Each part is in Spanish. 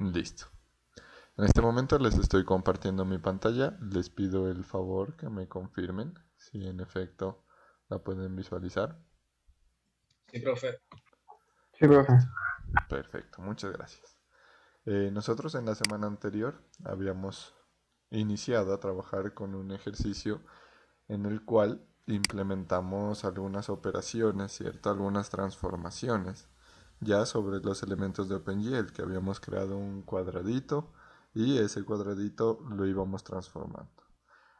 Listo. En este momento les estoy compartiendo mi pantalla. Les pido el favor que me confirmen si en efecto la pueden visualizar. Sí, profe. Sí, profe. Listo. Perfecto, muchas gracias. Nosotros en la semana anterior habíamos iniciado a trabajar con un ejercicio en el cual implementamos algunas operaciones, ¿cierto? Algunas transformaciones ya sobre los elementos de OpenGL, que habíamos creado un cuadradito y ese cuadradito lo íbamos transformando.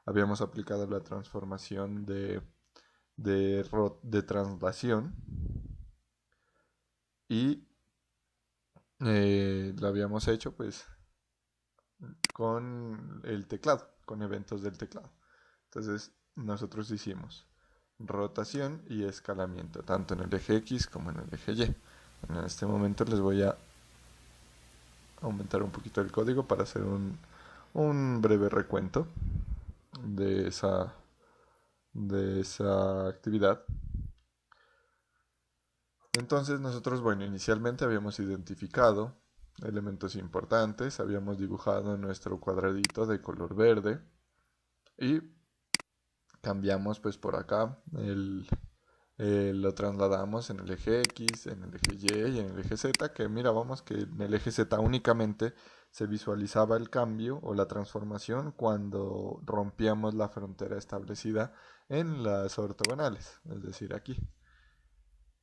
Habíamos aplicado la transformación de translación y lo habíamos hecho pues con el teclado, con eventos del teclado. Entonces nosotros hicimos rotación y escalamiento, tanto en el eje X como en el eje Y. En este momento les voy a aumentar un poquito el código para hacer un breve recuento de esa actividad. Entonces nosotros, bueno, inicialmente habíamos identificado elementos importantes, habíamos dibujado nuestro cuadradito de color verde y cambiamos pues por acá lo trasladamos en el eje X, en el eje Y y en el eje Z, que mirábamos que en el eje Z únicamente se visualizaba el cambio o la transformación cuando rompíamos la frontera establecida en las ortogonales, es decir, aquí.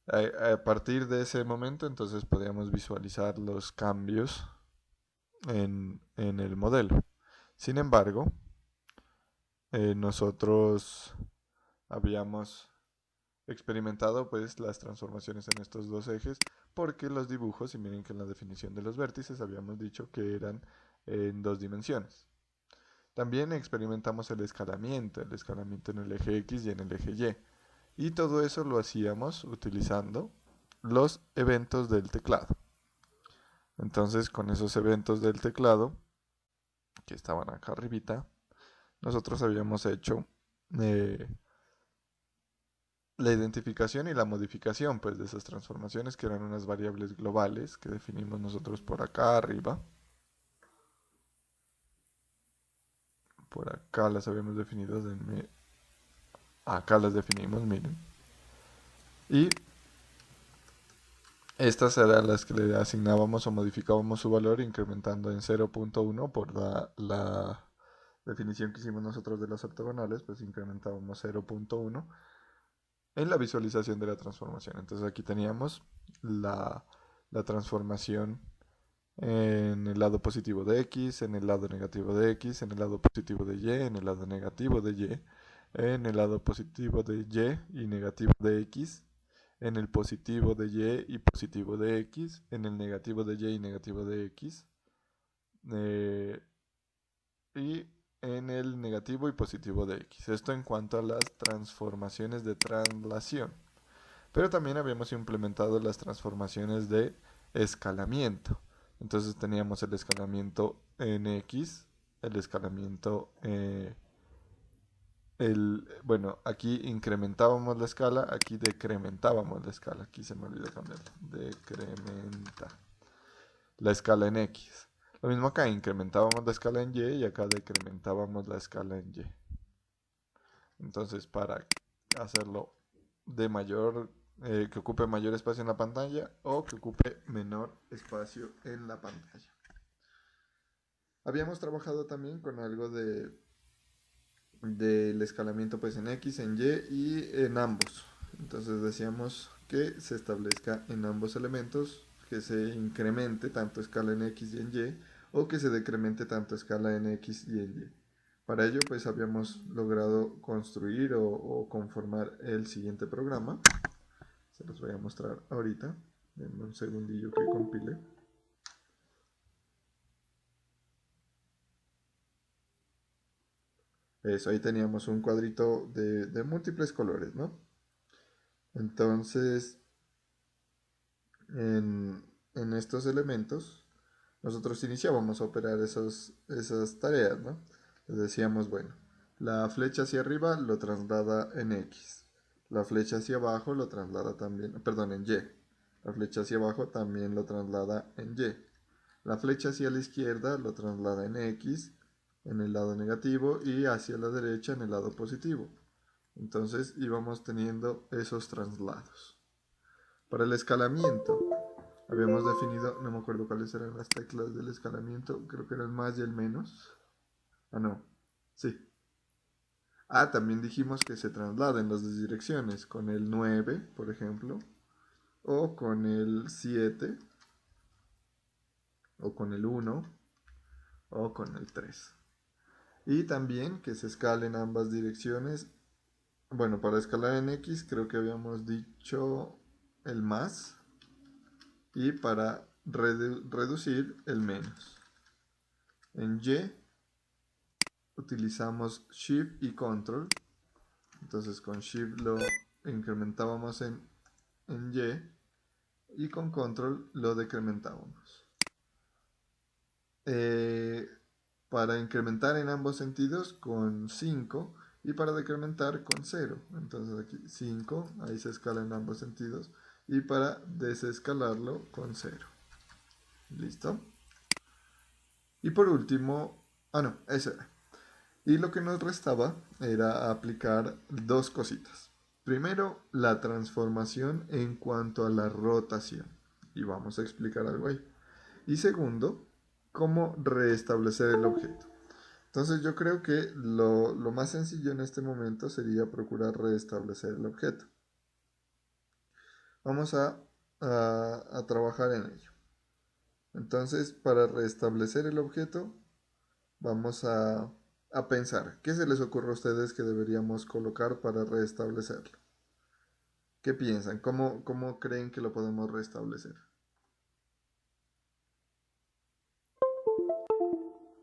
A partir de ese momento entonces podíamos visualizar los cambios en el modelo. Sin embargo, nosotros habíamos experimentado pues las transformaciones en estos dos ejes porque los dibujos, y miren que en la definición de los vértices habíamos dicho que eran en dos dimensiones. También experimentamos el escalamiento en el eje X y en el eje Y. Y todo eso lo hacíamos utilizando los eventos del teclado. Entonces con esos eventos del teclado, que estaban acá arribita, nosotros habíamos hecho eh, la identificación y la modificación pues, de esas transformaciones, que eran unas variables globales que definimos nosotros por acá arriba. Por acá las habíamos definido, acá las definimos, miren. Y estas eran las que le asignábamos o modificábamos su valor incrementando en 0.1 por la definición que hicimos nosotros de las ortogonales, pues incrementábamos 0.1 en la visualización de la transformación. Entonces aquí teníamos la transformación en el lado positivo de X, en el lado negativo de X, en el lado positivo de Y, en el lado negativo de Y, en el lado positivo de Y negativo de X, en el positivo de Y y positivo de X, en el negativo de Y y negativo de X, eh, y en el negativo y positivo de X. Esto en cuanto a las transformaciones de translación. Pero también habíamos implementado las transformaciones de escalamiento. Entonces teníamos el escalamiento en X, el escalamiento, bueno, aquí incrementábamos la escala, aquí decrementábamos la escala. Aquí se me olvidó cambiarlo. Decrementa la escala en X. Lo mismo acá, incrementábamos la escala en Y acá decrementábamos la escala en Y. Entonces, para hacerlo de mayor, que ocupe mayor espacio en la pantalla o que ocupe menor espacio en la pantalla. Habíamos trabajado también con algo del escalamiento pues en X, en Y y en ambos. Entonces decíamos que se establezca en ambos elementos, que se incremente tanto escala en X y en Y, o que se decremente tanto escala en X y en Y. Para ello pues habíamos logrado construir o conformar el siguiente programa. Se los voy a mostrar ahorita. Denme un segundillo que compile. Eso, ahí teníamos un cuadrito de múltiples colores, ¿no? Entonces, en estos elementos, nosotros iniciábamos a operar esas tareas, ¿no? Les decíamos, bueno, la flecha hacia arriba lo traslada en X. La flecha hacia abajo lo traslada también, perdón, en Y. La flecha hacia abajo también lo traslada en Y. La flecha hacia la izquierda lo traslada en X, en el lado negativo, y hacia la derecha en el lado positivo. Entonces íbamos teniendo esos traslados. Para el escalamiento, habíamos definido, no me acuerdo cuáles eran las teclas del escalamiento, creo que era el más y el menos. Ah, no, sí. Ah, también dijimos que se trasladen las dos direcciones, con el 9, por ejemplo, o con el 7, o con el 1, o con el 3. Y también que se escalen ambas direcciones. Bueno, para escalar en X creo que habíamos dicho el más, y para reducir el menos. En Y utilizamos Shift y Control. Entonces con Shift lo incrementábamos en Y con Control lo decrementábamos. Eh, para incrementar en ambos sentidos con 5 y para decrementar con 0. Entonces aquí 5, ahí se escala en ambos sentidos, y para desescalarlo con 0. ¿Listo? Y por último, no, eso era. Y lo que nos restaba era aplicar dos cositas. Primero, la transformación en cuanto a la rotación. Y vamos a explicar algo ahí. Y segundo, cómo restablecer el objeto. Entonces yo creo que lo más sencillo en este momento sería procurar restablecer el objeto. Vamos a trabajar en ello. Entonces, para restablecer el objeto, vamos a pensar, ¿qué se les ocurre a ustedes que deberíamos colocar para restablecerlo? ¿Qué piensan? ¿Cómo creen que lo podemos restablecer?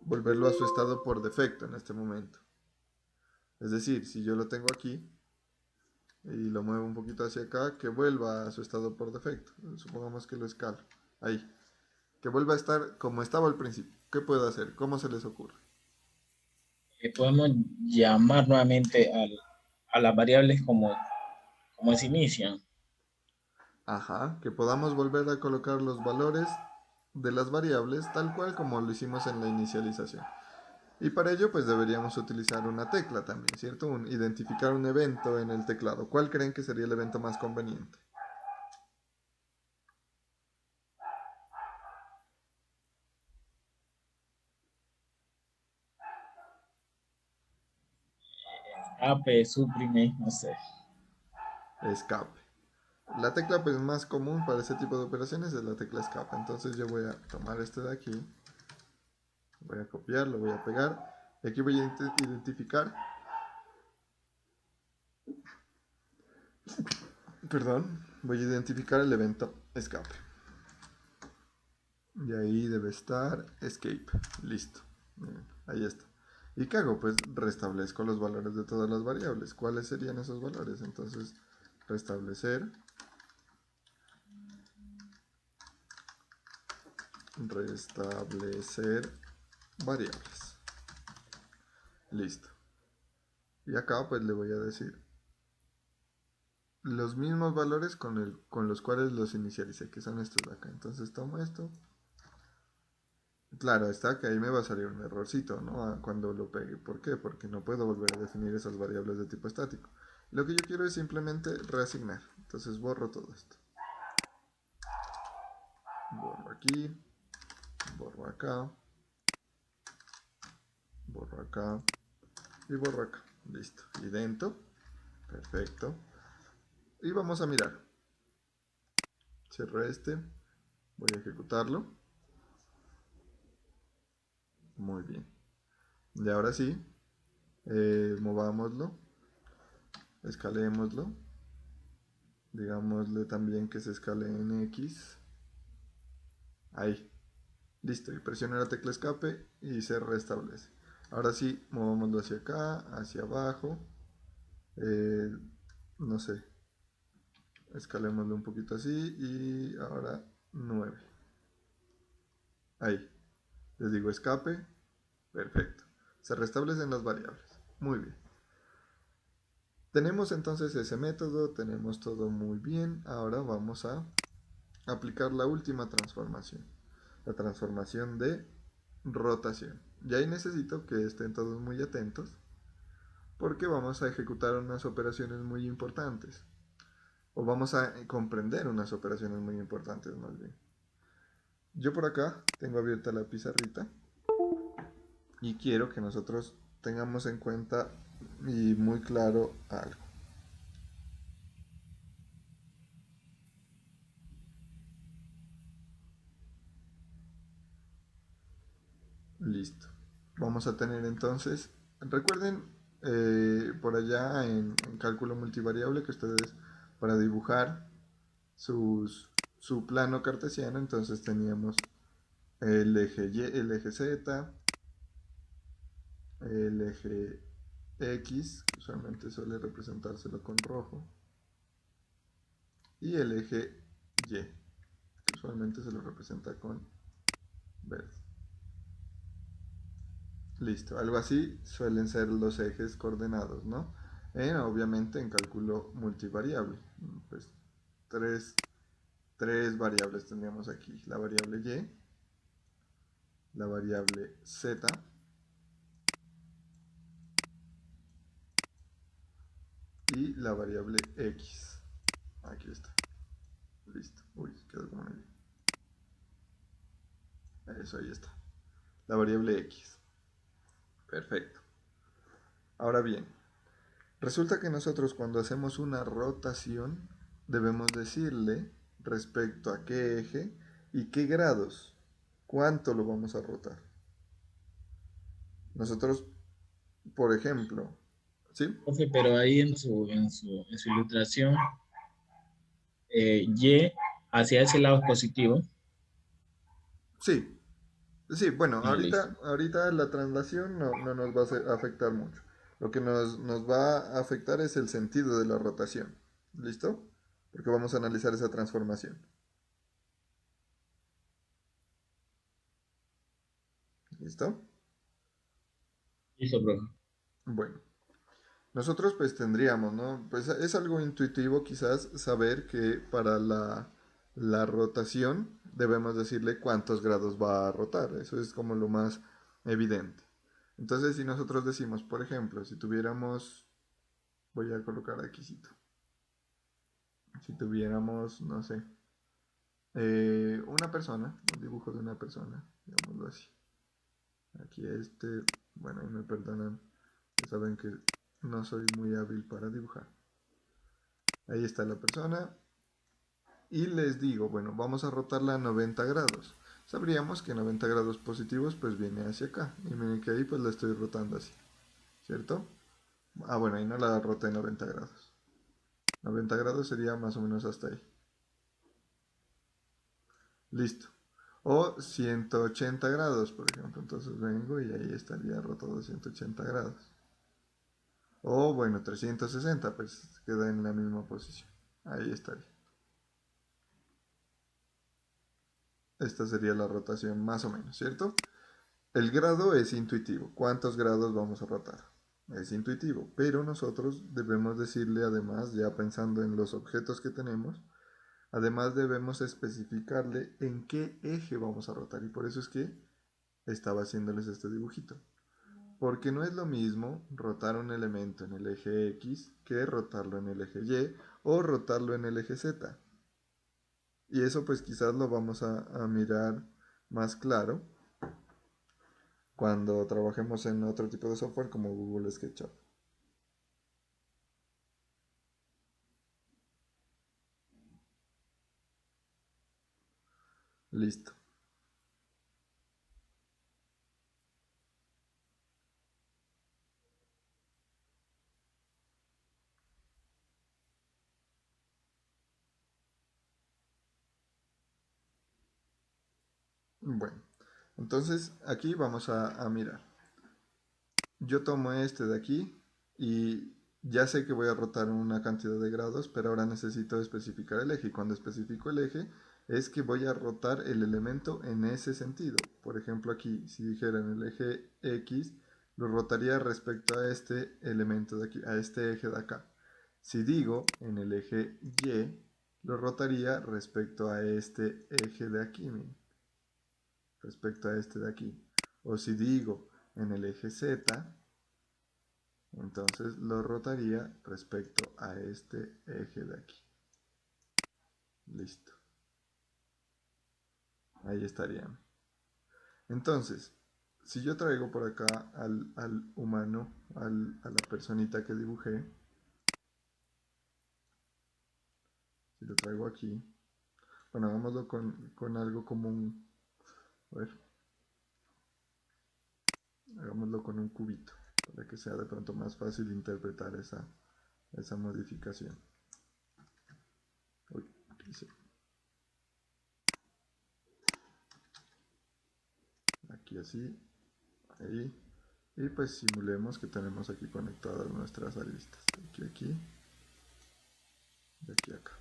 Volverlo a su estado por defecto en este momento. Es decir, si yo lo tengo aquí y lo muevo un poquito hacia acá, que vuelva a su estado por defecto. Supongamos que lo escalo. Ahí. Que vuelva a estar como estaba al principio. ¿Qué puedo hacer? ¿Cómo se les ocurre? Podemos llamar nuevamente a las variables como se inician. Ajá, que podamos volver a colocar los valores de las variables tal cual como lo hicimos en la inicialización. Y para ello pues deberíamos utilizar una tecla también, ¿cierto? Identificar un evento en el teclado. ¿Cuál creen que sería el evento más conveniente? Escape, suprime, no sé. Escape. La tecla pues más común para ese tipo de operaciones es la tecla escape. Entonces yo voy a tomar este de aquí, voy a copiar, lo voy a pegar, y aquí voy a identificar, perdón, voy a identificar el evento escape. Y ahí debe estar escape. Listo. Miren, ahí está. ¿Y qué hago? Pues restablezco los valores de todas las variables. ¿Cuáles serían esos valores? Entonces, restablecer, variables. Listo. Y acá pues le voy a decir los mismos valores con los cuales los inicialicé, que son estos de acá. Entonces tomo esto. Claro, está que ahí me va a salir un errorcito, ¿no? Cuando lo pegue. ¿Por qué? Porque no puedo volver a definir esas variables de tipo estático. Lo que yo quiero es simplemente reasignar. Entonces borro todo esto. Borro aquí, borro acá, borro acá y borro acá. Listo. Idento. Perfecto. Y vamos a mirar. Cierro este. Voy a ejecutarlo. Muy bien. Y ahora sí, movámoslo, escalémoslo, digámosle también que se escale en X, ahí, listo, y presiono la tecla escape y se restablece. Ahora sí, movámoslo hacia acá, hacia abajo, eh, no sé, escalémoslo un poquito así y ahora 9, ahí, les digo escape, perfecto, se restablecen las variables, muy bien. Tenemos entonces ese método, tenemos todo muy bien. Ahora vamos a aplicar la última transformación. la transformación de rotación. Y ahí necesito que estén todos muy atentos porque vamos a ejecutar unas operaciones muy importantes. O vamos a comprender unas operaciones muy importantes más bien. Yo por acá tengo abierta la pizarrita y quiero que nosotros tengamos en cuenta y muy claro algo. Listo. Vamos a tener entonces, recuerden por allá en cálculo multivariable que ustedes para dibujar su plano cartesiano, entonces teníamos el eje Y, el eje Z, el eje X, que usualmente suele representárselo con rojo, y el eje Y, que usualmente se lo representa con verde. Listo, algo así suelen ser los ejes coordenados, ¿no? Obviamente en cálculo multivariable, pues tres, tres variables tendríamos aquí, la variable Y, la variable Z y la variable X. Aquí está. Listo. Uy, quedó como medio. Eso, ahí está. La variable X. Perfecto. Ahora bien, resulta que nosotros cuando hacemos una rotación debemos decirle respecto a qué eje y qué grados, cuánto lo vamos a rotar. Nosotros, por ejemplo, ¿sí? Profe, pero ahí en su ilustración, Y hacia ese lado es positivo. Sí, sí, bueno, Ah, listo. ahorita la traslación no nos va a afectar mucho. Lo que nos va a afectar es el sentido de la rotación. ¿Listo? Porque vamos a analizar esa transformación. ¿Listo? Listo, profe. Bueno, nosotros pues tendríamos, ¿no? Pues es algo intuitivo quizás saber que para la rotación debemos decirle cuántos grados va a rotar. Eso es como lo más evidente. Entonces, si nosotros decimos, por ejemplo, si tuviéramos, voy a colocar aquí, si tuviéramos, no sé, una persona, un dibujo de una persona, digámoslo así. Aquí bueno, ahí me perdonan, ya saben que no soy muy hábil para dibujar. Ahí está la persona y les digo, bueno, vamos a rotarla a 90 grados. Sabríamos que 90 grados positivos pues viene hacia acá. Y miren que ahí pues la estoy rotando así, ¿cierto? Ah, bueno, ahí no la roté 90 grados. 90 grados sería más o menos hasta ahí. Listo. O 180 grados, por ejemplo. Entonces vengo y ahí estaría rotado 180 grados. O bueno, 360, pues queda en la misma posición. Ahí estaría. Esta sería la rotación más o menos, ¿cierto? El grado es intuitivo. ¿Cuántos grados vamos a rotar? Es intuitivo, pero nosotros debemos decirle además, ya pensando en los objetos que tenemos, además debemos especificarle en qué eje vamos a rotar. Y por eso es que estaba haciéndoles este dibujito. Porque no es lo mismo rotar un elemento en el eje X que rotarlo en el eje Y o rotarlo en el eje Z. Y eso pues quizás lo vamos a mirar más claro cuando trabajemos en otro tipo de software como Google SketchUp. Listo. Bueno, entonces aquí vamos a mirar. Yo tomo este de aquí y ya sé que voy a rotar una cantidad de grados, pero ahora necesito especificar el eje. Y cuando especifico el eje es que voy a rotar el elemento en ese sentido. Por ejemplo aquí, si dijera en el eje X, lo rotaría respecto a este elemento de aquí, a este eje de acá. Si digo en el eje Y, lo rotaría respecto a este eje de aquí. Miren. respecto a este de aquí. O si digo en el eje Z, entonces lo rotaría respecto a este eje de aquí. Listo. Ahí estarían. Entonces, si yo traigo por acá al humano, a la personita que dibujé, si lo traigo aquí, bueno, hagámoslo con algo común. A ver, hagámoslo con un cubito, para que sea de pronto más fácil interpretar esa modificación. Uy, ¿qué hice? Aquí así, ahí. Y pues simulemos que tenemos aquí conectadas nuestras aristas. Aquí, aquí, de aquí a acá.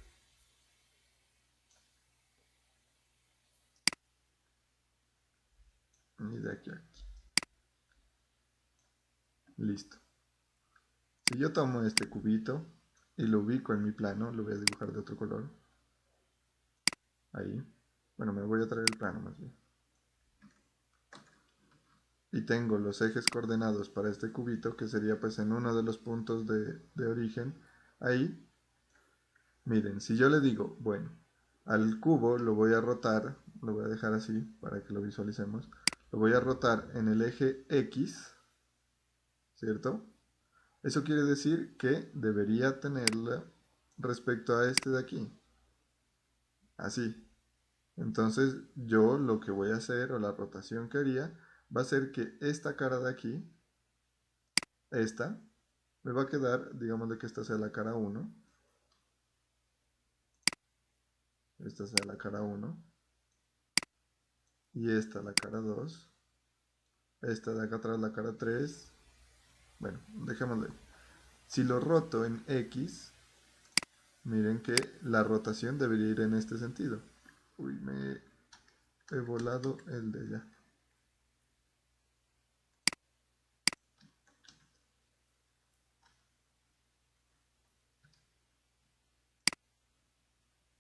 Y de aquí a aquí. Listo. Si yo tomo este cubito y lo ubico en mi plano, lo voy a dibujar de otro color. Ahí. Bueno, me voy a traer el plano más bien. Y tengo los ejes coordenados para este cubito, que sería pues en uno de los puntos de origen. Ahí. Miren, si yo le digo, bueno, al cubo lo voy a rotar, lo voy a dejar así para que lo visualicemos. Lo voy a rotar en el eje X, ¿cierto? Eso quiere decir que debería tenerla respecto a este de aquí. Así. Entonces yo lo que voy a hacer, o la rotación que haría, va a ser que esta cara de aquí, esta, me va a quedar, digamos de que esta sea la cara 1. Esta sea la cara 1. Y esta la cara 2. Esta de acá atrás la cara 3. Bueno, dejémoslo ahí. Si lo roto en X, miren que la rotación debería ir en este sentido. Uy, me he volado el de allá.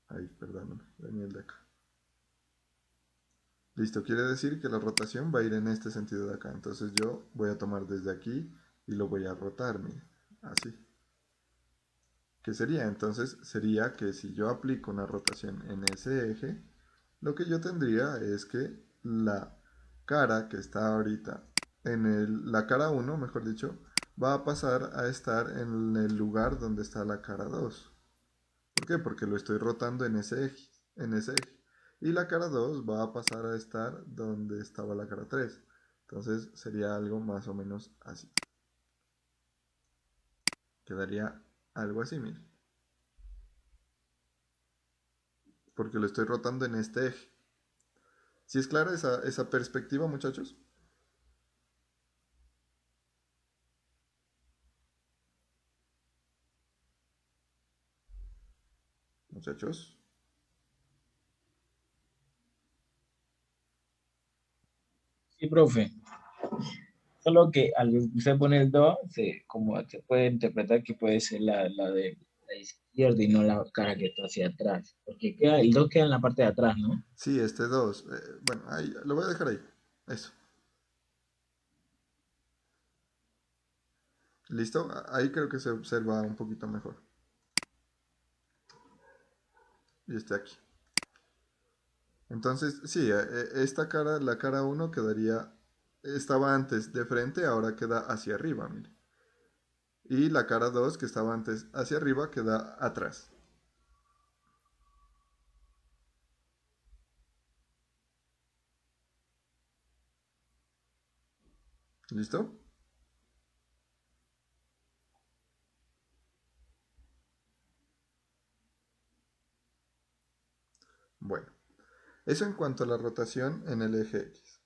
Ahí, perdón, venía el de acá. Listo, quiere decir que la rotación va a ir en este sentido de acá. Entonces yo voy a tomar desde aquí y lo voy a rotar, miren, así. ¿Qué sería? Entonces sería que si yo aplico una rotación en ese eje, lo que yo tendría es que la cara que está ahorita la cara 1, mejor dicho, va a pasar a estar en el lugar donde está la cara 2. ¿Por qué? Porque lo estoy rotando en ese eje. Y la cara 2 va a pasar a estar donde estaba la cara 3. Entonces sería algo más o menos así. Quedaría algo así, miren. Porque lo estoy rotando en este eje. ¿Sí es clara esa perspectiva, muchachos? Muchachos. Sí, profe. Solo que al usted pone el do, como se puede interpretar que puede ser la de la izquierda y no la cara que está hacia atrás. Porque el do queda en la parte de atrás, ¿no? Sí, este 2. Bueno, ahí, lo voy a dejar ahí. Eso. ¿Listo? Ahí creo que se observa un poquito mejor. Y este aquí. Entonces, sí, esta cara, la cara 1 quedaría, estaba antes de frente, ahora queda hacia arriba, mire. Y la cara 2 que estaba antes hacia arriba queda atrás. ¿Listo? Bueno, eso en cuanto a la rotación en el eje X.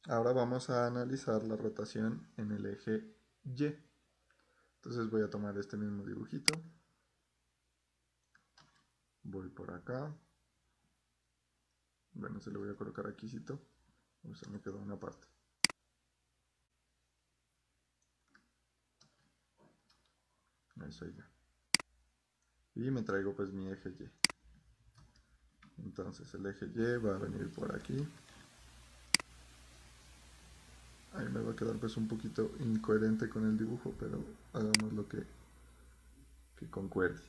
Ahora vamos a analizar la rotación en el eje Y. Entonces voy a tomar este mismo dibujito. Voy por acá. Bueno, se lo voy a colocar aquí. O sea, me quedó una parte. Eso ya. y me traigo pues mi eje Y. Entonces el eje Y va a venir por aquí. Ahí me va a quedar pues un poquito incoherente con el dibujo, pero hagamos lo que concuerde.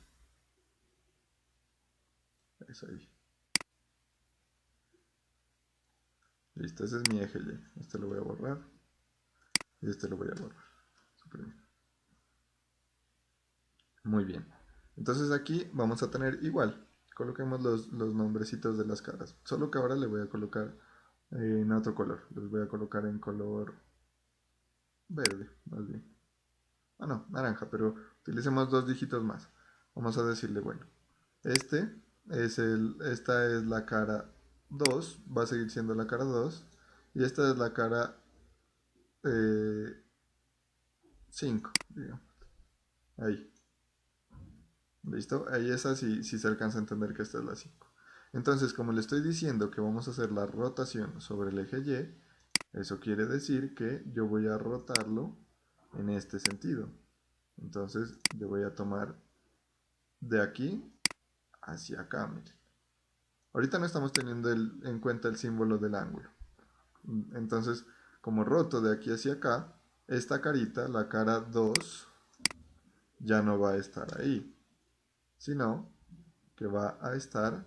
Eso ahí. Listo, ese es mi eje Y. Este lo voy a borrar. Y este lo voy a borrar. Suprimir. Muy bien. Entonces aquí vamos a tener igual. Coloquemos los nombrecitos de las caras. Solo que ahora le voy a colocar en otro color. Los voy a colocar en color verde, más bien. Ah, no, naranja, pero utilicemos 2 dígitos más. Vamos a decirle, bueno, esta es la cara 2, va a seguir siendo la cara 2, y esta es la cara 5, digamos. Ahí. ¿Listo? Ahí es así, si se alcanza a entender que esta es la 5. Entonces, como le estoy diciendo que vamos a hacer la rotación sobre el eje Y, eso quiere decir que yo voy a rotarlo en este sentido. Entonces, yo voy a tomar de aquí hacia acá, miren. Ahorita no estamos teniendo en cuenta el símbolo del ángulo. Entonces, como roto de aquí hacia acá, esta carita, la cara 2, ya no va a estar ahí, sino que va a estar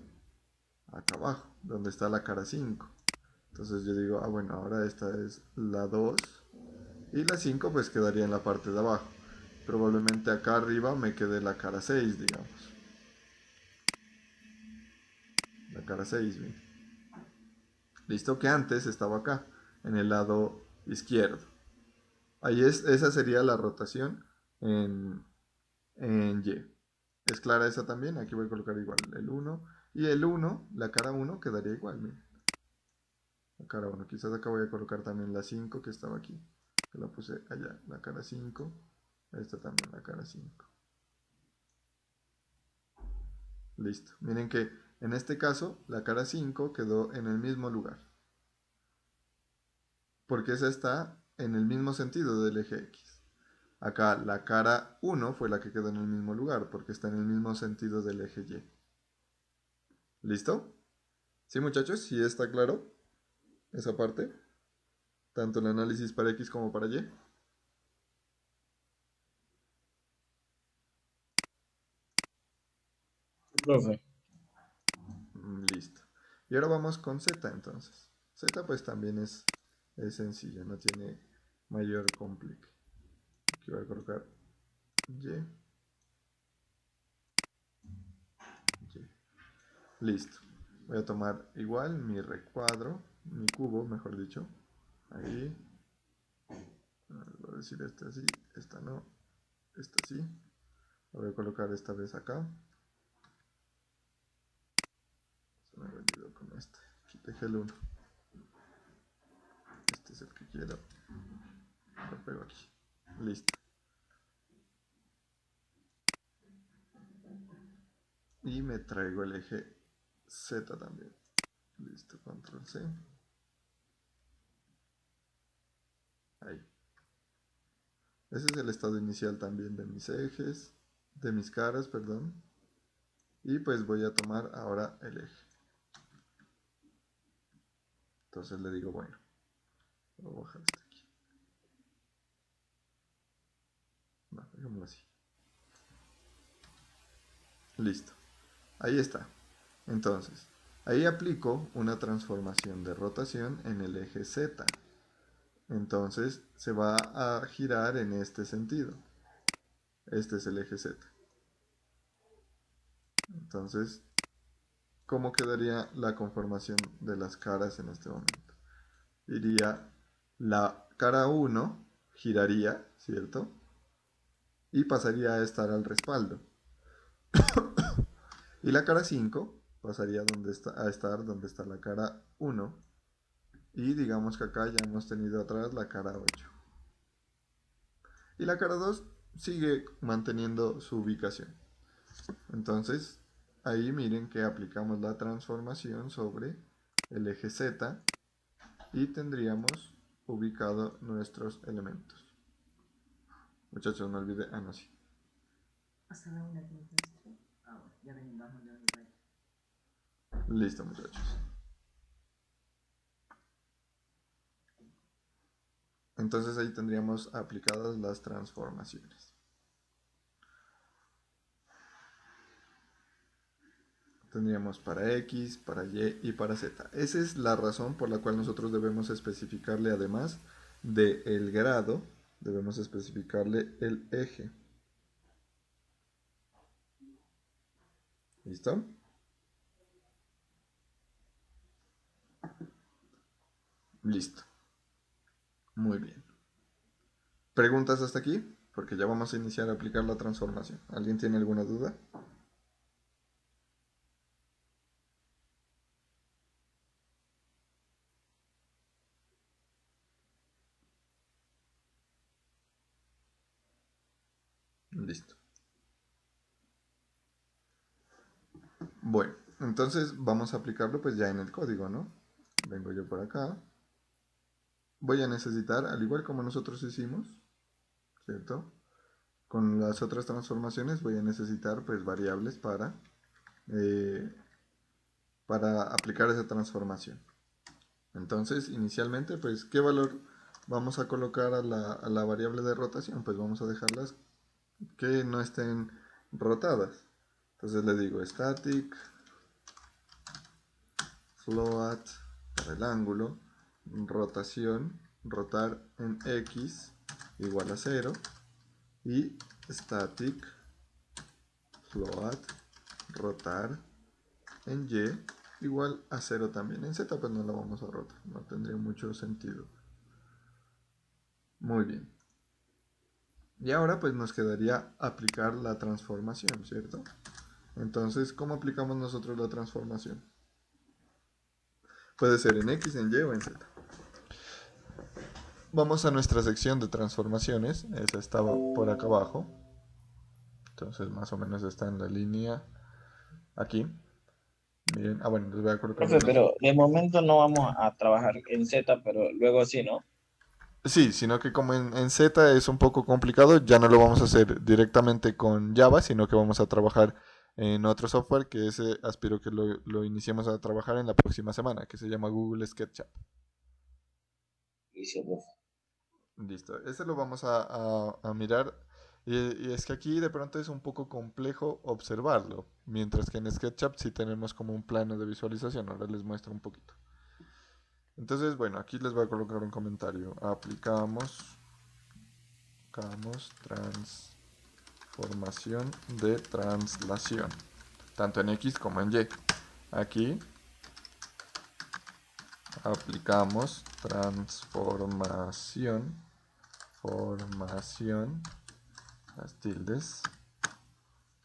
acá abajo, donde está la cara 5. Entonces yo digo, ah bueno, ahora esta es la 2 y la 5 pues quedaría en la parte de abajo. Probablemente acá arriba me quede la cara 6, digamos. La cara 6, ¿bien? Listo, que antes estaba acá, en el lado izquierdo. Esa sería la rotación en Y. ¿Es clara esa también? Aquí voy a colocar igual el 1. Y el 1, la cara 1 quedaría igual, miren. La cara 1. Quizás acá voy a colocar también la 5 que estaba aquí. Que la puse allá, la cara 5. Esta también, la cara 5. Listo. Miren que en este caso, la cara 5 quedó en el mismo lugar. Porque esa está en el mismo sentido del eje X. Acá la cara 1 fue la que quedó en el mismo lugar, porque está en el mismo sentido del eje Y. ¿Listo? ¿Sí, muchachos? ¿Sí está claro esa parte? Tanto el análisis para X como para Y. Profe. Listo. Y ahora vamos con Z entonces. Z pues también es sencillo, no tiene mayor complique. Aquí voy a colocar Y. Y. Listo. Voy a tomar igual mi recuadro, mi cubo, mejor dicho. Ahí. Voy a decir este así, esta no, esta sí. Lo voy a colocar esta vez acá. Se me ha venido con este. Aquí dejé el 1. Este es el que quiero. Lo pego aquí. Listo. Y me traigo el eje Z también. Listo, control C. Ahí. Ese es el estado inicial también de mis ejes, de mis caras, perdón. Y pues voy a tomar ahora el eje. Entonces le digo, bueno, voy a bajar este aquí. No, dejémoslo así. Listo. Ahí está. Entonces, ahí aplico una transformación de rotación en el eje Z. Entonces se va a girar en este sentido. Este es el eje Z. Entonces, ¿cómo quedaría la conformación de las caras en este momento? Iría la cara 1, giraría, ¿cierto? Y pasaría a estar al respaldo. Y la cara 5 pasaría a estar donde está la cara 1. Y digamos que acá ya hemos tenido atrás la cara 8. Y la cara 2 sigue manteniendo su ubicación. Entonces, ahí miren que aplicamos la transformación sobre el eje Z y tendríamos ubicado nuestros elementos. Muchachos, no olviden. Ah, no, sí. Hasta la una. Listo, muchachos. Entonces ahí tendríamos aplicadas las transformaciones. Tendríamos para X, para Y y para Z. Esa es la razón por la cual nosotros debemos especificarle, además del grado, debemos especificarle el eje. ¿Listo? Listo. Muy bien. ¿Preguntas hasta aquí? Porque ya vamos a iniciar a aplicar la transformación. ¿Alguien tiene alguna duda? Listo. Bueno, entonces vamos a aplicarlo pues ya en el código, ¿no? Vengo yo por acá. Voy a necesitar, al igual como nosotros hicimos, ¿cierto? Con las otras transformaciones voy a necesitar pues variables eh, para aplicar esa transformación. Entonces, inicialmente, pues, ¿qué valor vamos a colocar a la variable de rotación? Pues vamos a dejarlas que no estén rotadas. Entonces le digo static float para el ángulo, rotación, rotar en X igual a 0 y static float rotar en Y igual a 0 también. En Z pues no la vamos a rotar, no tendría mucho sentido. Muy bien. Y ahora pues nos quedaría aplicar la transformación, ¿cierto? Entonces, ¿cómo aplicamos nosotros la transformación? Puede ser en X, en Y o en Z. Vamos a nuestra sección de transformaciones. Esa estaba por acá abajo. Entonces más o menos está en la línea aquí. Miren, bueno, les voy a colocar Profe, unos. pero de momento no vamos a trabajar en Z, pero luego sí, ¿no? Sí, sino que como en Z es un poco complicado, ya no lo vamos a hacer directamente con Java, sino que vamos a trabajar en otro software que ese aspiro que lo iniciemos a trabajar en la próxima semana, que se llama Google SketchUp. Y sí, profe. Listo, ese lo vamos a mirar. Y es que aquí de pronto es un poco complejo observarlo, mientras que en SketchUp sí tenemos como un plano de visualización. Ahora les muestro un poquito. Entonces, bueno, aquí les voy a colocar un comentario. Aplicamos transformación de translación, tanto en X como en Y. Aquí aplicamos formación, las tildes,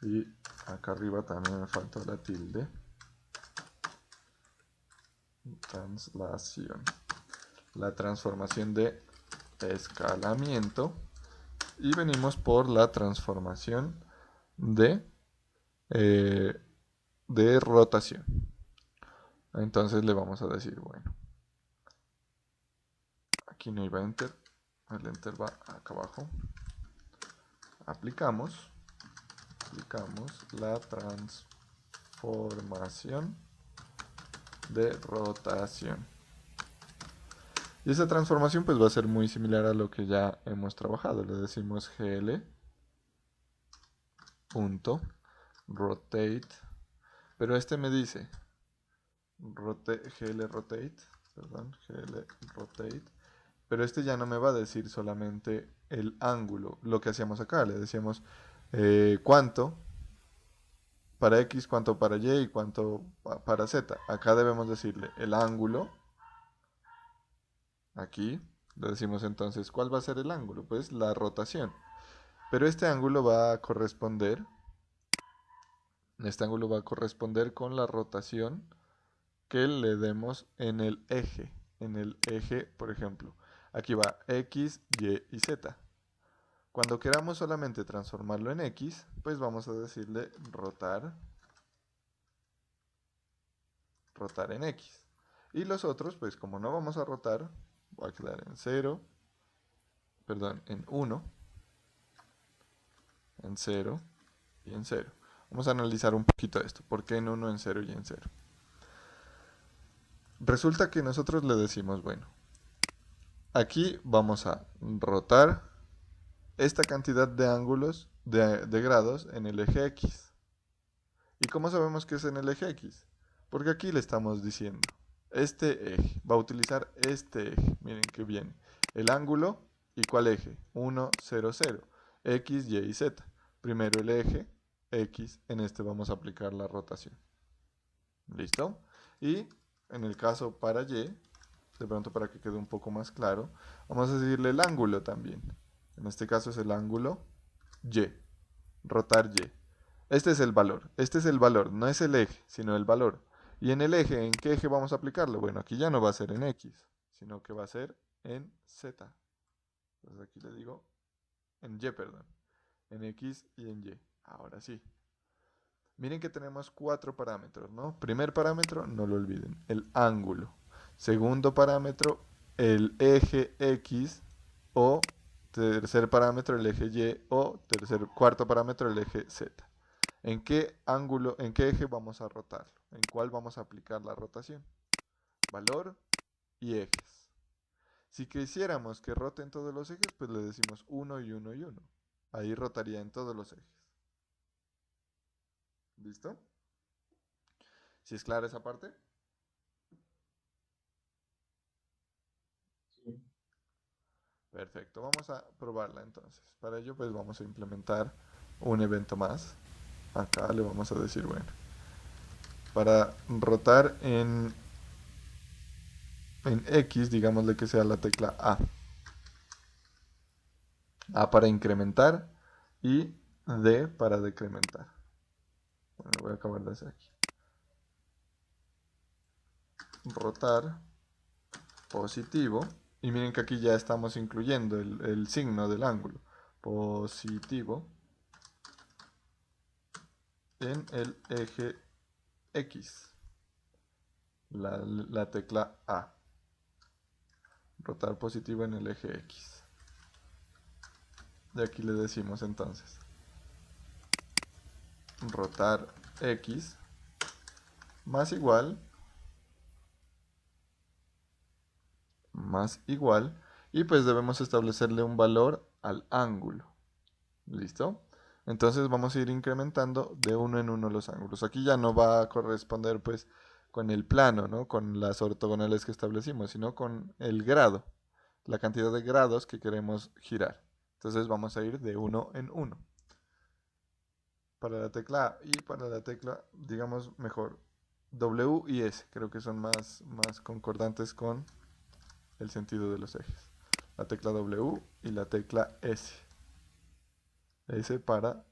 y acá arriba también me faltó la tilde, translación, la transformación de escalamiento, y venimos por la transformación de, eh, de rotación. Entonces le vamos a decir, bueno, aquí no iba enter, el enter va acá abajo, aplicamos la transformación de rotación. Y esa transformación pues va a ser muy similar a lo que ya hemos trabajado. Le decimos gl.rotate, pero este me dice glrotate, pero este ya no me va a decir solamente el ángulo, lo que hacíamos acá. Le decíamos cuánto para X, cuánto para Y y cuánto para Z. Acá debemos decirle el ángulo. Aquí le decimos entonces, ¿cuál va a ser el ángulo? Pues la rotación. Pero este ángulo va a corresponder con la rotación que le demos en el eje. En el eje, por ejemplo, aquí va X, Y y Z. Cuando queramos solamente transformarlo en X, pues vamos a decirle rotar en X. Y los otros, pues como no vamos a rotar, va a quedar en 0, perdón, en 1, en 0 y en 0. Vamos a analizar un poquito esto. ¿Por qué en 1, en 0 y en 0? Resulta que nosotros le decimos, bueno, aquí vamos a rotar esta cantidad de ángulos, de grados en el eje X. ¿Y cómo sabemos que es en el eje X? Porque aquí le estamos diciendo, este eje, va a utilizar este eje, miren que viene, el ángulo, ¿y cuál eje? 1, 0, 0, X, Y y Z. Primero el eje X, en este vamos a aplicar la rotación. ¿Listo? Y en el caso para Y, de pronto para que quede un poco más claro, vamos a decirle el ángulo también. En este caso es el ángulo Y, rotar Y. Este es el valor, no es el eje, sino el valor. Y en el eje, ¿en qué eje vamos a aplicarlo? Bueno, aquí ya no va a ser en X, sino que va a ser en Z. Entonces aquí le digo en Y, perdón. En X y en Y. Ahora sí. Miren que tenemos 4 parámetros, ¿no? Primer parámetro, no lo olviden, el ángulo. Segundo parámetro, el eje X o tercer parámetro, el eje Y o cuarto parámetro, el eje Z. ¿En qué ángulo, en qué eje vamos a rotarlo? ¿En cuál vamos a aplicar la rotación? Valor y ejes. Si quisiéramos que rote en todos los ejes, pues le decimos 1 y 1 y 1. Ahí rotaría en todos los ejes. ¿Listo? ¿Si es clara esa parte? Sí. Perfecto, vamos a probarla entonces. Para ello pues vamos a implementar un evento más. Acá le vamos a decir, bueno, para rotar en X, digámosle que sea la tecla A. A para incrementar y D para decrementar. Bueno, voy a acabar de hacer aquí. Rotar positivo. Y miren que aquí ya estamos incluyendo el signo del ángulo. Positivo en el eje X. La tecla A. Rotar positivo en el eje X. Y aquí le decimos entonces rotar X más igual y pues debemos establecerle un valor al ángulo. ¿Listo? Entonces vamos a ir incrementando de uno en uno los ángulos. Aquí ya no va a corresponder pues con el plano, ¿no? Con las ortogonales que establecimos, sino con el grado, la cantidad de grados que queremos girar. Entonces vamos a ir de uno en uno. Para la tecla A y para la tecla, digamos mejor, W y S. Creo que son más concordantes con el sentido de los ejes. La tecla W y la tecla S. S para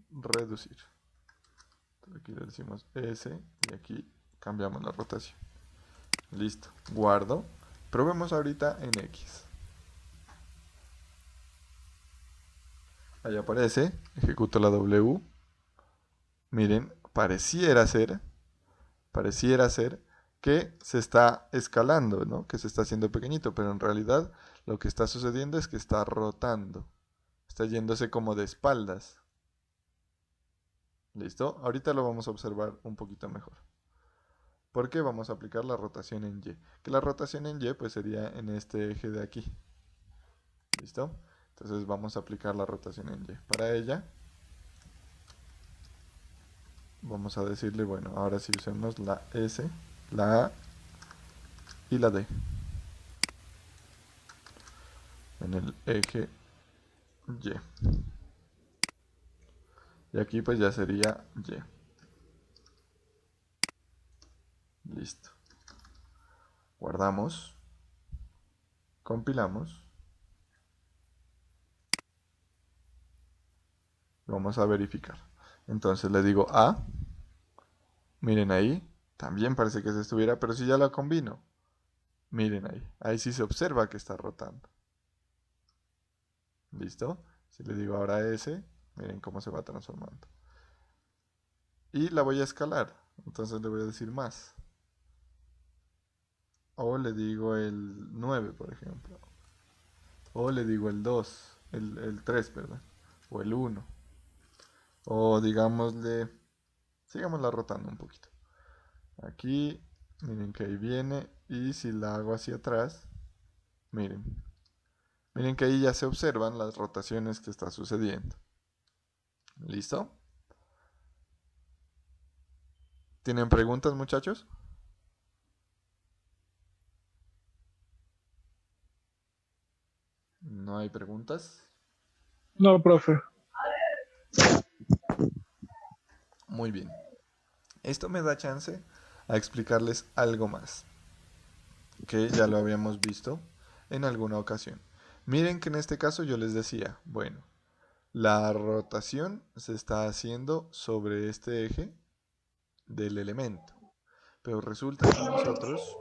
reducir. Entonces aquí le decimos S y aquí cambiamos la rotación. Listo. Guardo. Probemos ahorita en X. Ahí aparece. Ejecuto la W. Miren, pareciera ser que se está escalando, ¿no? Que se está haciendo pequeñito, pero en realidad lo que está sucediendo es que está rotando. Está yéndose como de espaldas. ¿Listo? Ahorita lo vamos a observar un poquito mejor. ¿Por qué vamos a aplicar la rotación en Y? Que la rotación en Y pues sería en este eje de aquí. ¿Listo? Entonces vamos a aplicar la rotación en Y. Para ella vamos a decirle, bueno, ahora sí usemos la S, la A y la D. En el eje Y. Y aquí pues ya sería Y. Listo. Guardamos. Compilamos. Vamos a verificar. Entonces le digo A. Miren ahí. También parece que se estuviera, pero si ya la combino. Miren ahí. Ahí sí se observa que está rotando. ¿Listo? Si le digo ahora S, miren cómo se va transformando. Y la voy a escalar. Entonces le voy a decir más. O le digo el 9, por ejemplo. O le digo el 2, el 3, perdón. O el 1. O digámosle Sigámosla rotando un poquito. Aquí, miren que ahí viene. Y si la hago hacia atrás, miren. Miren que ahí ya se observan las rotaciones que está sucediendo. ¿Listo? ¿Tienen preguntas, muchachos? ¿No hay preguntas? No, profe. Muy bien. Esto me da chance a explicarles algo más, que ya lo habíamos visto en alguna ocasión. Miren que en este caso yo les decía, bueno, la rotación se está haciendo sobre este eje del elemento. Pero resulta que nosotros...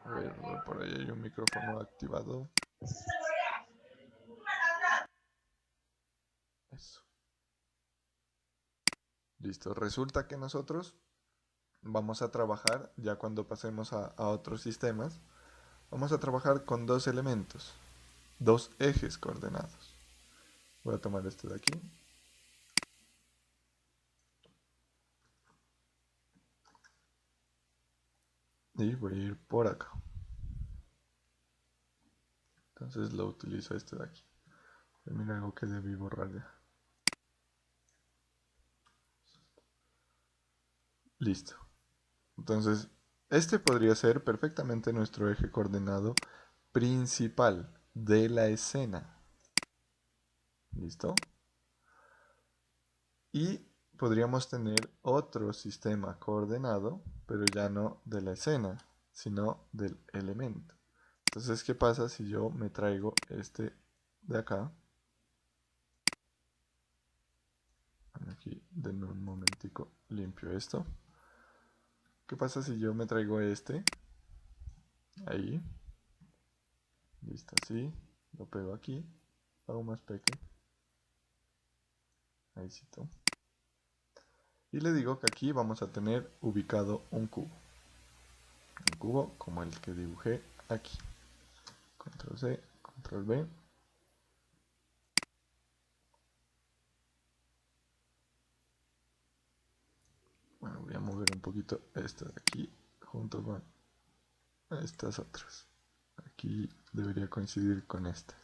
A ver, por ahí hay un micrófono activado. Eso. Listo. Resulta que nosotros vamos a trabajar, ya cuando pasemos a otros sistemas, vamos a trabajar con dos elementos, dos ejes coordenados. Voy a tomar este de aquí. Y voy a ir por acá. Entonces lo utilizo este de aquí. Mira algo que debí borrar ya. Listo. Entonces, este podría ser perfectamente nuestro eje coordenado principal de la escena. ¿Listo? Y podríamos tener otro sistema coordenado, pero ya no de la escena, sino del elemento. Entonces, ¿qué pasa si yo me traigo este de acá? Aquí, denme un momentico, limpio esto. ¿Qué pasa si yo me traigo este? Ahí. Listo, así. Lo pego aquí. Hago más pequeño. Ahí sí. Y le digo que aquí vamos a tener ubicado un cubo. Un cubo como el que dibujé aquí. Control C, Control V. Bueno, voy a mover un poquito esto de aquí junto con estas otras. Aquí debería coincidir con este.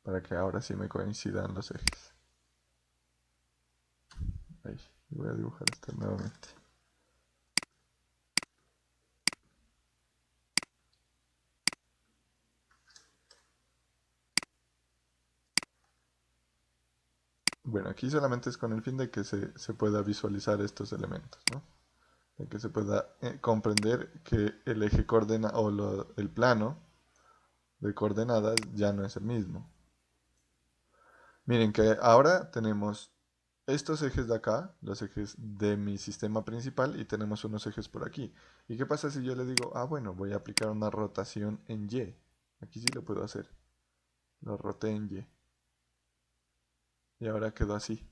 Para que ahora sí me coincidan los ejes. Ahí, voy a dibujar este nuevamente. Bueno, aquí solamente es con el fin de que se pueda visualizar estos elementos, ¿no? De que se pueda comprender que el eje coordinado o el plano de coordenadas ya no es el mismo. Miren que ahora tenemos estos ejes de acá, los ejes de mi sistema principal, y tenemos unos ejes por aquí. ¿Y qué pasa si yo le digo, ah bueno, voy a aplicar una rotación en Y? Aquí sí lo puedo hacer. Lo roté en Y. Y ahora quedó así.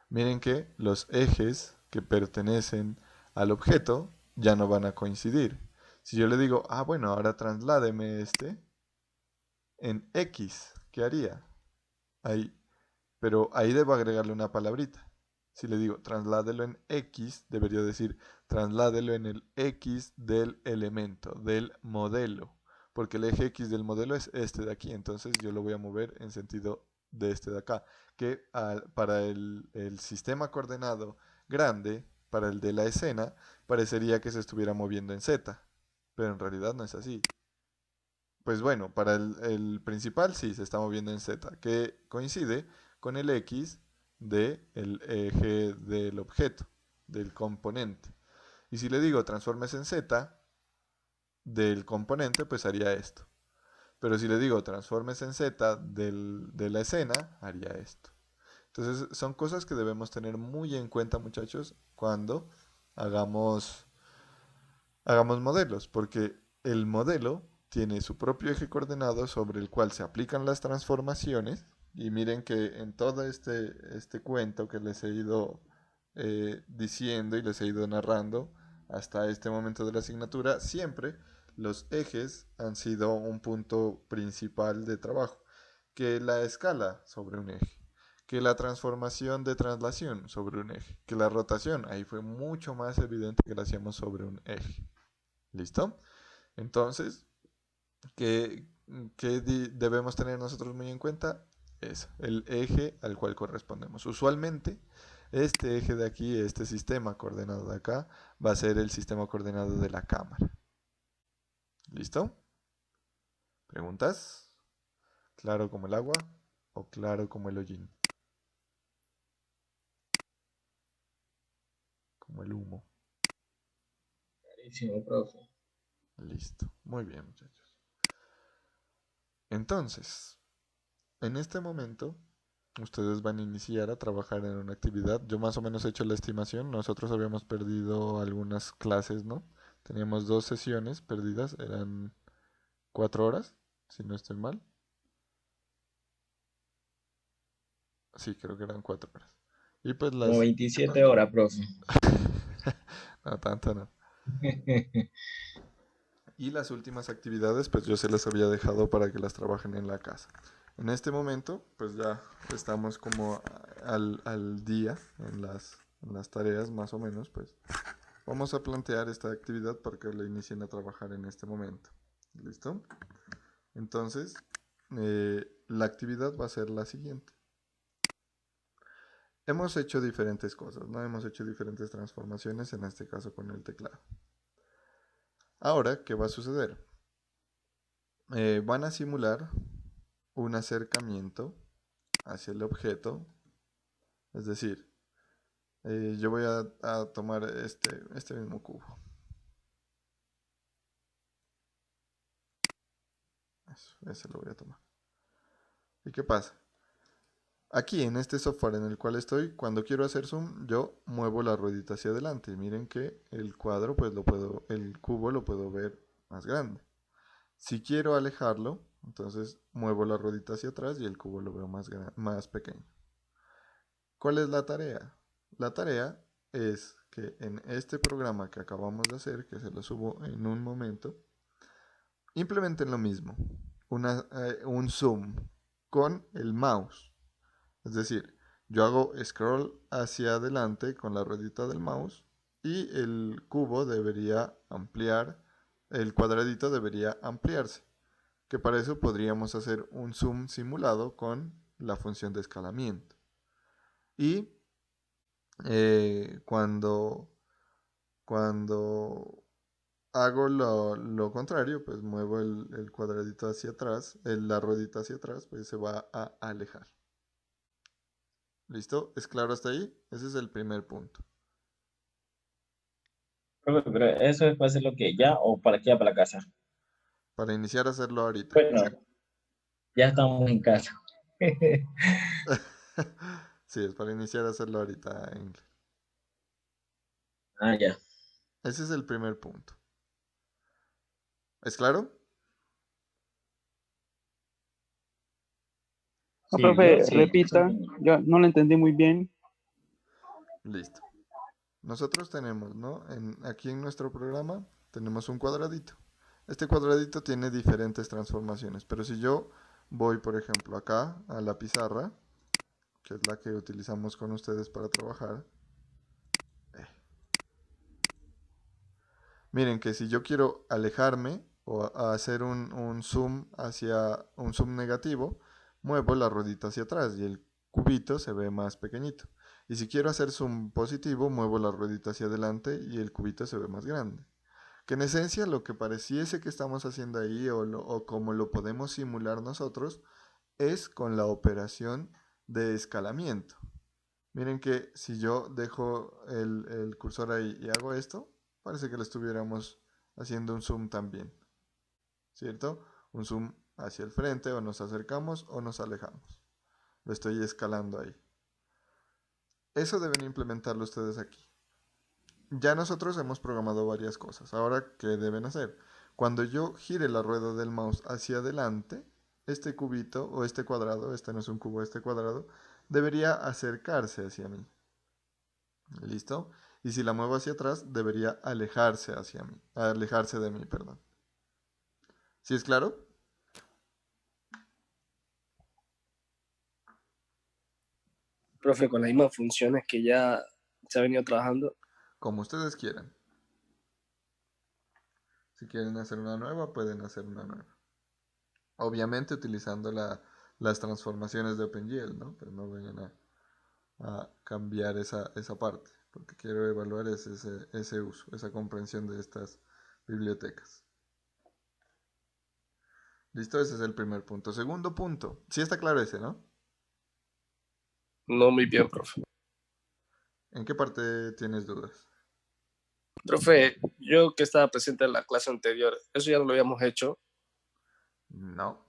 Miren que los ejes que pertenecen al objeto ya no van a coincidir. Si yo le digo, ah bueno, ahora trasládeme este en X, ¿qué haría? Ahí, pero ahí debo agregarle una palabrita. Si le digo trasládelo en X, debería decir trasládelo en el X del elemento, del modelo. Porque el eje X del modelo es este de aquí. Entonces yo lo voy a mover en sentido de este de acá. Que para el sistema coordenado grande, para el de la escena, parecería que se estuviera moviendo en Z. Pero en realidad no es así. Pues bueno, para el principal sí se está moviendo en Z, que coincide con el X del eje del objeto, del componente. Y si le digo transformes en Z del componente, pues haría esto. Pero si le digo transformes en Z de la escena, haría esto. Entonces son cosas que debemos tener muy en cuenta, muchachos, cuando hagamos modelos, porque el modelo tiene su propio eje coordenado sobre el cual se aplican las transformaciones. Y miren que en todo este cuento que les he ido diciendo y les he ido narrando hasta este momento de la asignatura, siempre los ejes han sido un punto principal de trabajo, que la escala sobre un eje, que la transformación de traslación sobre un eje, que la rotación, ahí fue mucho más evidente que la hacíamos sobre un eje. ¿Listo? Entonces, ¿qué, debemos tener nosotros muy en cuenta? Es el eje al cual correspondemos. Usualmente, este eje de aquí, este sistema coordenado de acá, va a ser el sistema coordenado de la cámara. ¿Listo? ¿Preguntas? ¿Claro como el agua o claro como el hollín? Como el humo. Clarísimo, profe. Listo. Muy bien, muchachos. Entonces, en este momento, ustedes van a iniciar a trabajar en una actividad. Yo más o menos he hecho la estimación. Nosotros habíamos perdido algunas clases, ¿no? Teníamos 2 sesiones perdidas. Eran 4 horas, si no estoy mal. Sí, creo que eran 4 horas. Y pues Como las... 27 horas, profe. No, tanto no. Y las últimas actividades, pues yo se las había dejado para que las trabajen en la casa. En este momento, pues ya estamos como al día en las tareas, más o menos, pues vamos a plantear esta actividad para que la inicien a trabajar en este momento. ¿Listo? Entonces, la actividad va a ser la siguiente. Hemos hecho diferentes cosas, ¿no? Hemos hecho diferentes transformaciones, en este caso con el teclado. Ahora, ¿qué va a suceder? Van a simular un acercamiento hacia el objeto. Es decir, yo voy a tomar este mismo cubo. Ese lo voy a tomar. ¿Y qué pasa? Aquí en este software en el cual estoy, cuando quiero hacer zoom, yo muevo la ruedita hacia adelante. Y miren que el cuadro, pues el cubo lo puedo ver más grande. Si quiero alejarlo, entonces muevo la ruedita hacia atrás y el cubo lo veo más pequeño. ¿Cuál es la tarea? La tarea es que en este programa que acabamos de hacer, que se lo subo en un momento, implementen lo mismo, un zoom con el mouse. Es decir, yo hago scroll hacia adelante con la ruedita del mouse y el cubo debería ampliar, el cuadradito debería ampliarse, que para eso podríamos hacer un zoom simulado con la función de escalamiento. Y cuando hago lo contrario, pues muevo el cuadradito hacia atrás, la ruedita hacia atrás, pues se va a alejar. ¿Listo? ¿Es claro hasta ahí? Ese es el primer punto. Profe, pero eso es para hacer lo que ya o para aquí, para la casa. Para iniciar a hacerlo ahorita. Bueno, ya estamos en casa. Sí, es para iniciar a hacerlo ahorita, Engel. Ah, ya. Ese es el primer punto. ¿Es claro? No, Sí, yo profe, sí. repita. Yo no lo entendí muy bien. Listo. Nosotros tenemos, ¿no? Aquí en nuestro programa tenemos un cuadradito. Este cuadradito tiene diferentes transformaciones, pero si yo voy, por ejemplo, acá a la pizarra, que es la que utilizamos con ustedes para trabajar, miren que si yo quiero alejarme o hacer un zoom hacia un zoom negativo, muevo la ruedita hacia atrás y el cubito se ve más pequeñito. Y si quiero hacer zoom positivo, muevo la ruedita hacia adelante y el cubito se ve más grande. Que en esencia lo que pareciese que estamos haciendo ahí o como lo podemos simular nosotros es con la operación de escalamiento. Miren que si yo dejo el cursor ahí y hago esto, parece que le estuviéramos haciendo un zoom también, ¿cierto? Un zoom hacia el frente o nos acercamos o nos alejamos. Lo estoy escalando ahí. Eso deben implementarlo ustedes aquí. Ya nosotros hemos programado varias cosas. Ahora, ¿qué deben hacer? Cuando yo gire la rueda del mouse hacia adelante, este cubito o este cuadrado, este no es un cubo, este cuadrado, debería acercarse hacia mí. ¿Listo? Y si la muevo hacia atrás, debería alejarse hacia mí, alejarse de mí, perdón. ¿Sí es claro? Profe, con las mismas funciones que ya se ha venido trabajando. Como ustedes quieran. Si quieren hacer una nueva, pueden hacer una nueva. Obviamente utilizando las transformaciones de OpenGL, ¿no? Pero no vayan a cambiar esa parte, porque quiero evaluar ese uso, esa comprensión de estas bibliotecas. Listo, ese es el primer punto. Segundo punto, sí está claro ese, ¿no? No muy bien, profe. ¿En qué parte tienes dudas? Profe, yo que estaba presente en la clase anterior, eso ya no lo habíamos hecho. No.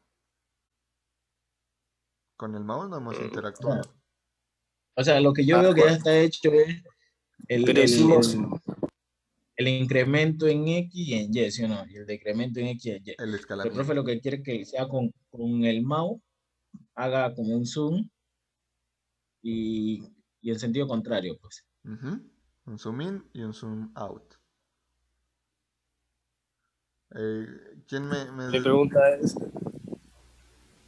Con el mouse no hemos Mm, interactuado. O sea, lo que yo veo que ya está hecho es el, Pero el, hicimos, el, el incremento en X y en Y, ¿sí o no? Y el decremento en X y en Y. El El profe escalamiento. lo que quiere es que sea con el mouse, haga como un zoom y, y en sentido contrario, pues. Ujú. Un zoom in y un zoom out. ¿Quién mi pregunta es,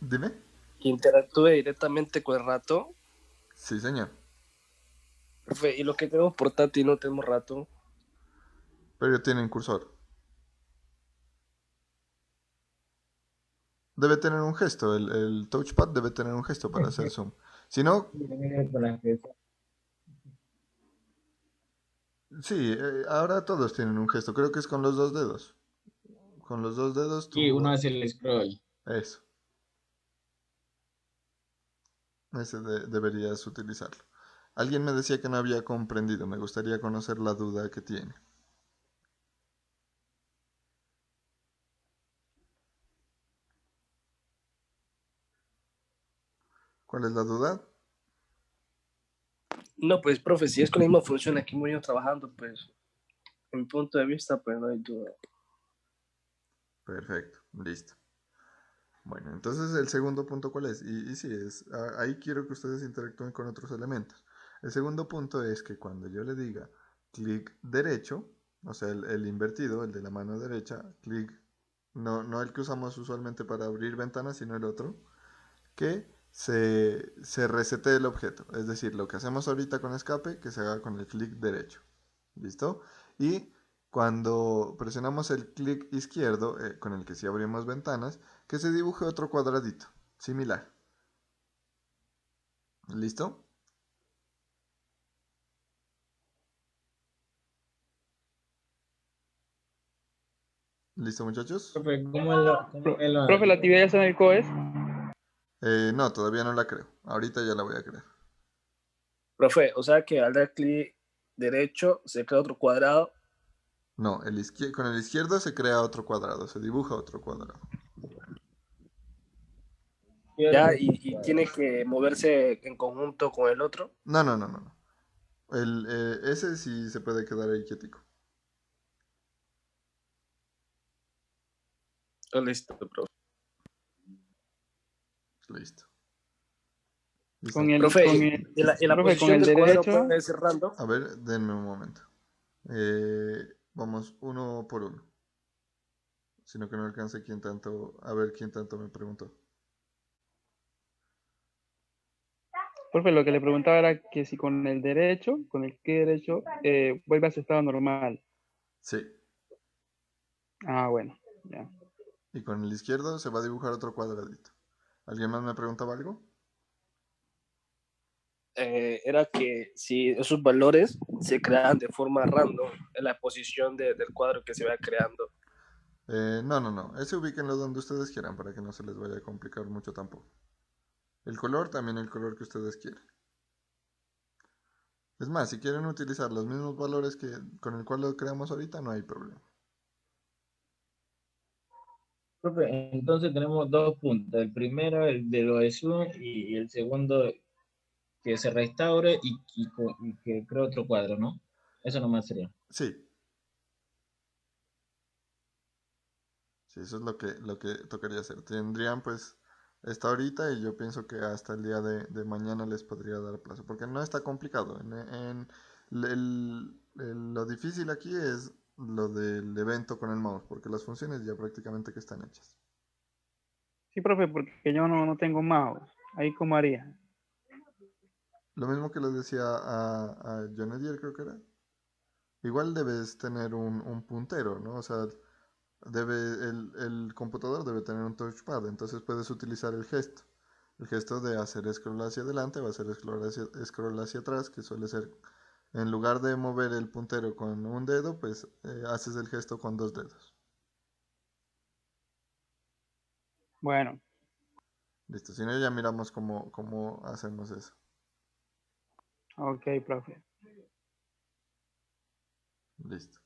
Dime. que interactúe directamente con el rato. Sí, señor. Profe, y los que tenemos portátil no tenemos rato. Pero tienen cursor. Debe tener un gesto. El touchpad debe tener un gesto para hacer zoom. Si no, sí, ahora todos tienen un gesto. Creo que es con los dos dedos. Con los dos dedos Y uno tú... hace el scroll. Eso. Ese deberías utilizarlo. Alguien me decía que no había comprendido. Me gustaría conocer la duda que tiene. ¿Cuál es la duda? No, pues, profe, si es con la misma función aquí hemos ido trabajando, pues, en mi punto de vista, pues no hay duda. Perfecto, listo. Bueno, entonces el segundo punto, ¿cuál es? Y sí, ahí quiero que ustedes interactúen con otros elementos. El segundo punto es que cuando yo le diga clic derecho, o sea, el invertido, el de la mano derecha, clic, no el que usamos usualmente para abrir ventanas, sino el otro, que se resete el objeto. Es decir, lo que hacemos ahorita con escape, que se haga con el clic derecho. ¿Listo? Y cuando presionamos el clic izquierdo, con el que sí abrimos ventanas, que se dibuje otro cuadradito, similar. ¿Listo? ¿Listo, muchachos? Profe, ¿cómo Profe, la actividad ya está en el COES. No, todavía no la creo. Ahorita ya la voy a crear. Profe, o sea que al dar clic derecho se crea otro cuadrado. No, con el izquierdo se crea otro cuadrado, se dibuja otro cuadrado. Ya, y tiene que moverse en conjunto con el otro. No. Ese sí se puede quedar ahí quietico. Oh, listo, profe. Listo. Con Listo. el, Profe, con el, y la profe, con posición el del cuadro derecho. puede ser random. A ver, denme un momento. Vamos uno por uno. Sino que no alcance quién tanto. A ver quién tanto me preguntó. Profe, lo que le preguntaba era que si con el derecho, con el clic derecho, vuelve a su estado normal. Sí. Ah, bueno, ya. Y con el izquierdo se va a dibujar otro cuadradito. ¿Alguien más me preguntaba algo? Era que si esos valores se crean de forma random en la posición del cuadro que se va creando. No. Ese ubíquenlo donde ustedes quieran para que no se les vaya a complicar mucho tampoco. El color, también el color que ustedes quieran. Es más, si quieren utilizar los mismos valores que con el cual lo creamos ahorita, no hay problema. Profe, entonces tenemos dos puntos. El primero, el de lo de Zoom, y el segundo, que se restaure y que cree otro cuadro, ¿no? Eso nomás sería. Sí, sí, eso es lo que tocaría hacer. Tendrían pues esta horita y yo pienso que hasta el día de mañana les podría dar plazo, porque no está complicado. Lo difícil aquí es lo del evento con el mouse, porque las funciones ya prácticamente que están hechas. Sí, profe, porque yo no tengo mouse. Ahí cómo haría. Lo mismo que les decía a John Edier, creo que era. Igual debes tener un puntero, ¿no? O sea, el computador debe tener un touchpad, entonces puedes utilizar el gesto. El gesto de hacer scroll hacia adelante va a ser scroll hacia atrás, que suele ser, en lugar de mover el puntero con un dedo, pues haces el gesto con dos dedos. Bueno, Listo, si no ya miramos cómo hacemos eso. ok, profe. Listo.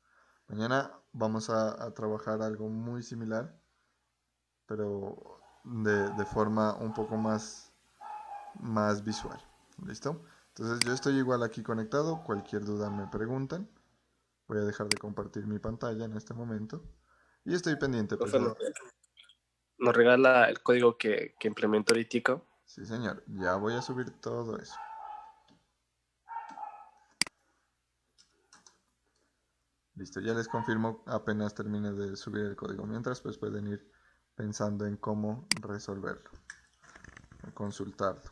Mañana vamos a trabajar algo muy similar, pero de forma un poco más visual. ¿Listo? Entonces yo estoy igual aquí conectado, cualquier duda me preguntan. Voy a dejar de compartir mi pantalla en este momento. Y estoy pendiente, pues. Profe, nos regala el código que implementó ahorita. Sí, señor. Ya voy a subir todo eso. Listo, ya les confirmo apenas termine de subir el código. Mientras, pues pueden ir pensando en cómo resolverlo, consultarlo.